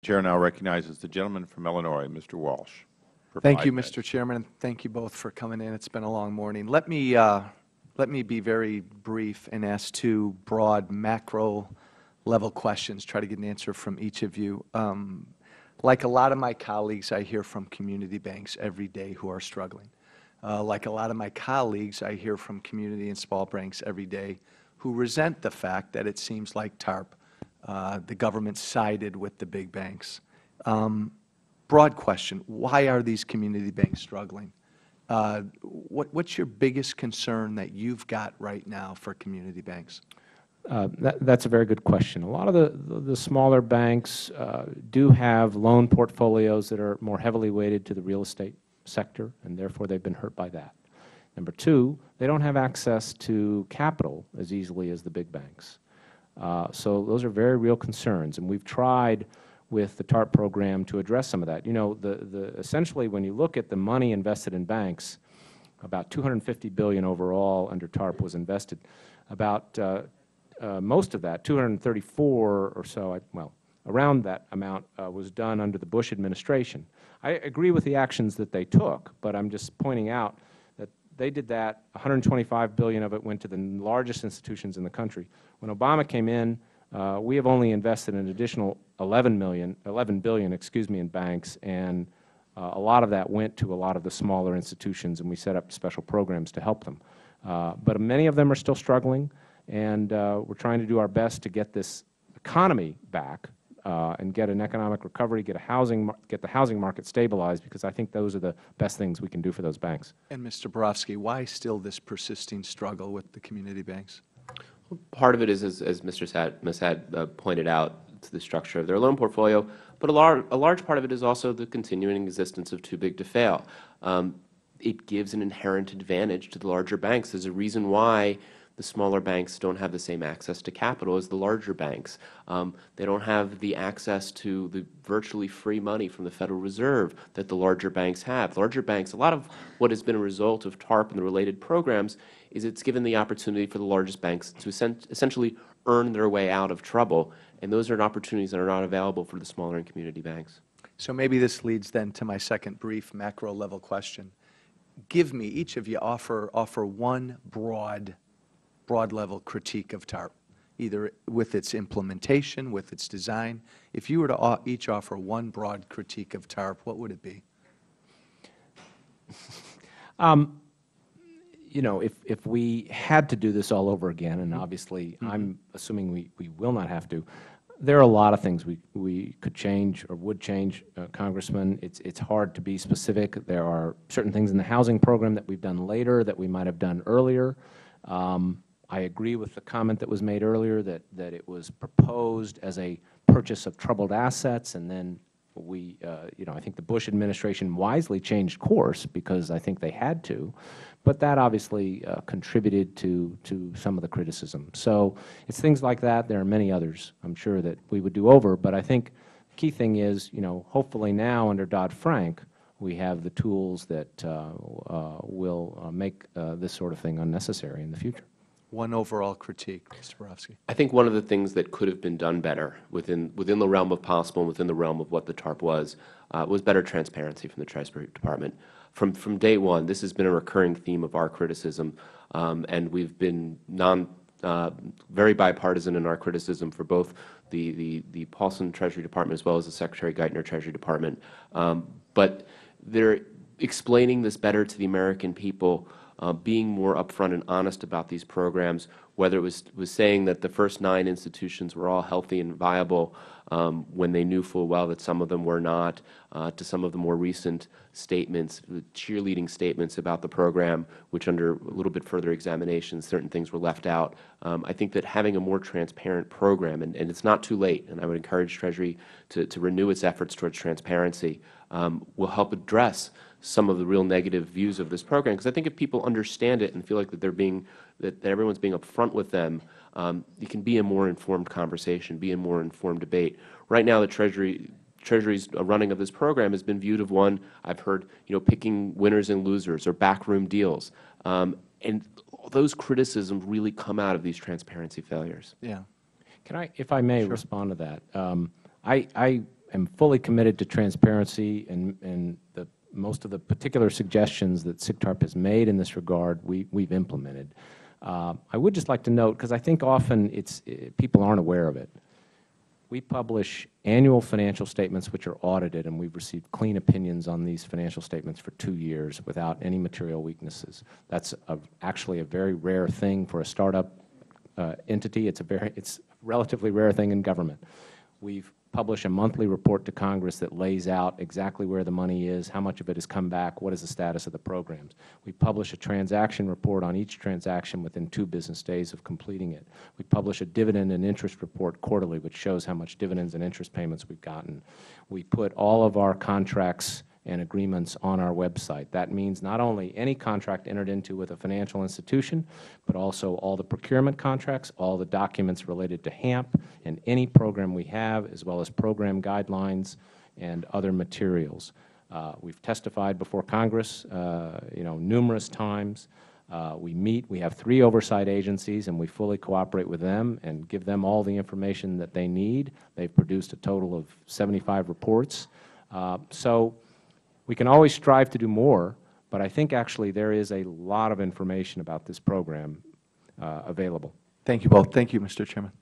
The Chair now recognizes the gentleman from Illinois, Mr. Walsh. Thank you, Mr. Chairman, and thank you both for coming in. It's been a long morning. Let me be very brief and ask two broad macro-level questions, try to get an answer from each of you. Like a lot of my colleagues, I hear from community banks every day who are struggling. Like a lot of my colleagues, I hear from community and small banks every day who resent the fact that it seems like TARP, the government sided with the big banks. Broad question, why are these community banks struggling? What's your biggest concern that you've got right now for community banks? That's a very good question. A lot of the smaller banks do have loan portfolios that are more heavily weighted to the real estate sector, and therefore they've been hurt by that. Number two, they don't have access to capital as easily as the big banks. So those are very real concerns, and we've tried with the TARP program to address some of that. You know, essentially when you look at the money invested in banks, about $250 billion overall under TARP was invested. About most of that, 234 or so, well, around that amount was done under the Bush administration. I agree with the actions that they took, but I'm just pointing out that they did that. 125 billion of it went to the largest institutions in the country. When Obama came in, we have only invested an additional 11 billion, excuse me, in banks, and a lot of that went to a lot of the smaller institutions, and we set up special programs to help them. But many of them are still struggling, and we're trying to do our best to get this economy back and get an economic recovery, get the housing market stabilized, because I think those are the best things we can do for those banks. And Mr. Borofsky, why still this persisting struggle with the community banks? Well, part of it is, as Mr. Massad pointed out, to the structure of their loan portfolio, but a large part of it is also the continuing existence of too big to fail. It gives an inherent advantage to the larger banks. There's a reason why the smaller banks don't have the same access to capital as the larger banks. They don't have the access to the virtually free money from the Federal Reserve that the larger banks have. Larger banks, a lot of what has been a result of TARP and the related programs is it's given the opportunity for the largest banks to essentially earn their way out of trouble, and those are opportunities that are not available for the smaller and community banks. So maybe this leads then to my second brief macro-level question. Give me, each of you offer one broad-level critique of TARP, either with its implementation, with its design. If you were to each offer one broad critique of TARP, what would it be? You know, if we had to do this all over again, and obviously I'm assuming we will not have to, there are a lot of things we could change or would change, Congressman. It's hard to be specific. There are certain things in the housing program that we've done later that we might have done earlier. I agree with the comment that was made earlier that it was proposed as a purchase of troubled assets, and then we, you know, I think the Bush administration wisely changed course because I think they had to, but that obviously contributed to some of the criticism. So it's things like that. There are many others I'm sure that we would do over, but I think the key thing is, you know, hopefully now under Dodd-Frank we have the tools that will make this sort of thing unnecessary in the future. One overall critique, Mr. Borofsky. I think one of the things that could have been done better within the realm of possible and within the realm of what the TARP was better transparency from the Treasury Department. From day one, this has been a recurring theme of our criticism, and we've been very bipartisan in our criticism for both the Paulson Treasury Department as well as the Secretary Geithner Treasury Department. But they're explaining this better to the American people, being more upfront and honest about these programs, whether it was saying that the first 9 institutions were all healthy and viable when they knew full well that some of them were not, to some of the more recent statements, cheerleading statements about the program, which under a little bit further examination, certain things were left out. I think that having a more transparent program, and it's not too late, and I would encourage Treasury to renew its efforts towards transparency, will help address some of the real negative views of this program. Because I think if people understand it and feel like that that everyone's being upfront with them, it can be a more informed conversation, be a more informed debate. Right now, the Treasury's running of this program has been viewed of one, I've heard, you know, picking winners and losers or backroom deals, and those criticisms really come out of these transparency failures. Yeah. Can I, if I may, respond to that? I am fully committed to transparency, and most of the particular suggestions that SIGTARP has made in this regard, we've implemented. I would just like to note, because I think often people aren't aware of it, we publish annual financial statements which are audited, and we've received clean opinions on these financial statements for 2 years without any material weaknesses. That's actually a very rare thing for a startup entity. It's a relatively rare thing in government. We've published a monthly report to Congress that lays out exactly where the money is, how much of it has come back, what is the status of the programs. We publish a transaction report on each transaction within 2 business days of completing it. We publish a dividend and interest report quarterly, which shows how much dividends and interest payments we've gotten. We put all of our contracts and agreements on our website. That means not only any contract entered into with a financial institution, but also all the procurement contracts, all the documents related to HAMP, and any program we have, as well as program guidelines and other materials. We've testified before Congress, numerous times. We have 3 oversight agencies, and we fully cooperate with them and give them all the information that they need. They've produced a total of 75 reports. So we can always strive to do more, but I think actually there is a lot of information about this program available. Thank you both. Thank you, Mr. Chairman.